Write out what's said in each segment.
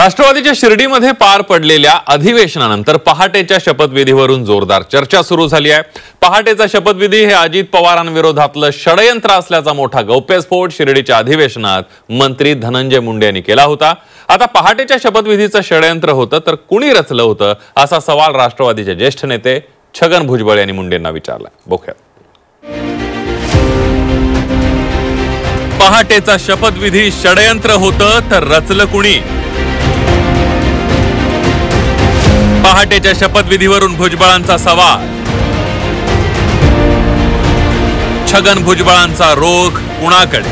राष्ट्रवादीच्या शिर्डीमध्ये पार पडलेल्या अधिवेशनानंतर पहाटेच्या शपथविधीवरून जोरदार चर्चा सुरू झाली आहे। पहाटेचा शपथविधी हे अजित पवारांविरोधातलं षडयंत्र असल्याचा मोठा गौप्यस्फोट शिर्डीच्या अधिवेशनात मंत्री धनंजय मुंडे यांनी केला होता। आता पहाटेच्या शपथविधीचं षडयंत्र होतं तर कुणी रचलं होतं असा सवाल राष्ट्रवादीचे ज्येष्ठ नेते छगन भुजबळ यांनी मुंडेंना विचारला। बघूया। पहाटेचा शपथविधी षडयंत्र होतं तर रचलं कुणी? पहाटेच्या शपथविधीवरून भुजबळांचा सवाल। छगन भुजबळांचा रोख कुणाकडे?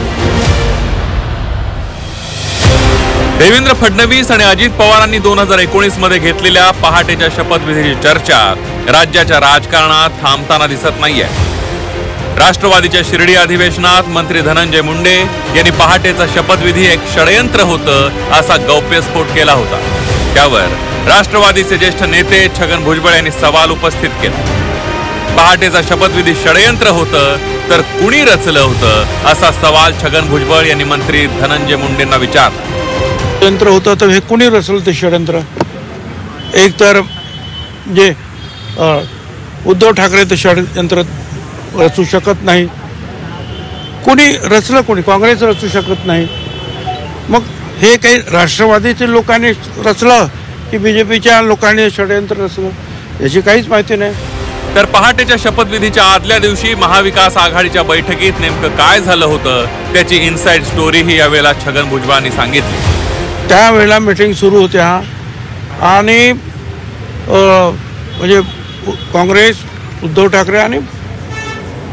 देवेंद्र फडणवीस आणि अजित पवारांनी 2019 मध्ये घेतलेल्या पहाटेच्या शपथविधीची चर्चा राज्याच्या राजकारणात थांबताना दिसत नाहीये। राष्ट्रवादीच्या शिर्डी अधिवेशनात मंत्री धनंजय मुंडे यांनी पहाटेचा शपथविधी एक षडयंत्र होतं असा गौप्यस्फोट केला होता। त्यावर राष्ट्रवादीचे ज्येष्ठ नेते छगन भुजबळ यांनी सवाल उपस्थित केला। पहाटेचा शपथविधी षडयंत्र होतं तर कुणी रचलं होतं असा सवाल छगन भुजबळ यांनी मंत्री धनंजय मुंडेंना विचारला। षडयंत्र होतं तर हे कुणी रचलं ते षडयंत्र? एक तर जे उद्धव ठाकरे ते षडयंत्र रचू शकत नाही, कुणी रचलं कोणी? काँग्रेस रचू शकत नाही। मग हे काही राष्ट्रवादीच्या लोकांनी रचलं की बीजेपीच्या लोकांनी षडयंत्र रचलं याची काहीच माहिती नाही। तर पहाटेच्या शपथविधीच्या आदल्या दिवशी महाविकास आघाडीच्या बैठकीत नेमकं काय झालं होतं त्याची इनसाइड स्टोरी ही यावेळेला छगन भुजबळांनी सांगितली। त्यावेळेला मीटिंग सुरू होत्या आणि म्हणजे काँग्रेस, उद्धव ठाकरे आणि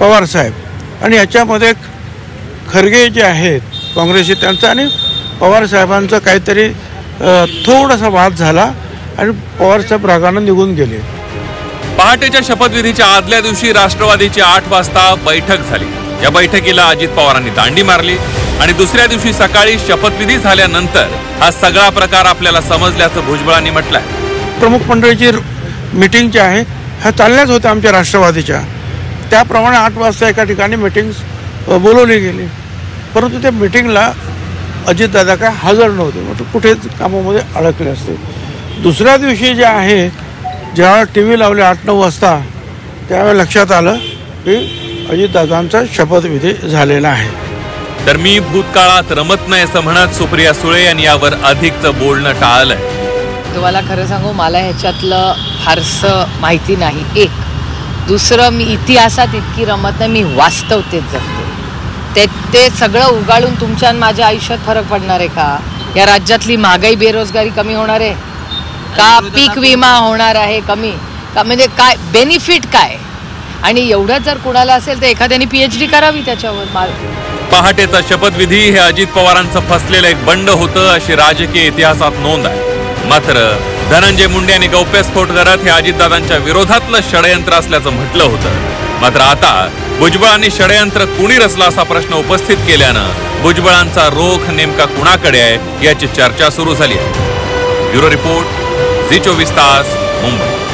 पवार साहेब आणि याच्यामध्ये खरगे जे आहेत काँग्रेसचे त्यांचा आणि पवार साहेबांचा काहीतरी थोडासा वाद झाला आणि पवार साहेब रागानं निघून गेले। पहाटेच्या शपथविधीच्या आदल्या दिवशी राष्ट्रवादीची 8 वाजता बैठक झाली। या बैठकीला अजित पवारांनी दांडी मारली आणि दुसऱ्या दिवशी सकाळी शपथविधी झाल्यानंतर हा सगळा प्रकार आपल्याला समजल्याचं भुजबळांनी म्हटलंय। प्रमुख मंडळीची मीटिंग जी आहे ह्या चालल्याच होत्या आमच्या राष्ट्रवादीच्या, त्याप्रमाणे 8 वाजता एका ठिकाणी मीटिंग बोलवली गेली, परंतु त्या मीटिंगला अजितदादा काय हजर नव्हते, म्हणजे कुठेच कामामध्ये अडकले असते। दुसऱ्या दिवशी जे आहे जेव्हा TV लावले 8-9 वाजता त्यावेळेला लक्षात आलं की अजितदादांचा शपथविधी झालेला आहे। तर मी भूतकाळात रमत नाही असं म्हणत सुप्रिया सुळे यांनी यावर अधिकचं बोलणं टाळलंय। तुम्हाला खरं सांगू, मला ह्याच्यातलं फारसं माहिती नाही। एक दुसरं, मी इतिहासात इतकी रमत नाही, मी वास्तव तेच जगते। ते सगळं उगाळून तुमच्या आणि माझ्या आयुष्यात फरक पडणार आहे का? या राज्यातली महागाई, बेरोजगारी कमी होणार आहे का? पीक विमा होणार आहे कमी का? म्हणजे काय बेनिफिट काय? आणि एवढं जर कुणाला असेल तर एखाद्याने PhD करावी त्याच्यावर। पहाटेचा शपथविधी हे अजित पवारांचं फसलेलं एक बंड होतं अशी राजकीय इतिहासात नोंद आहे। मात्र धनंजय मुंडे यांनी गौप्यस्फोट करत हे अजितदादांच्या विरोधातलं षडयंत्र असल्याचं म्हटलं होतं। मात्र आता भुजबळांनी षडयंत्र कुणी रचलं असा प्रश्न उपस्थित केल्यानं भुजबळांचा रोख नेमका कुणाकडे आहे याची चर्चा सुरू झाली आहे। ब्युरो रिपोर्ट, झी 24 तास, मुंबई।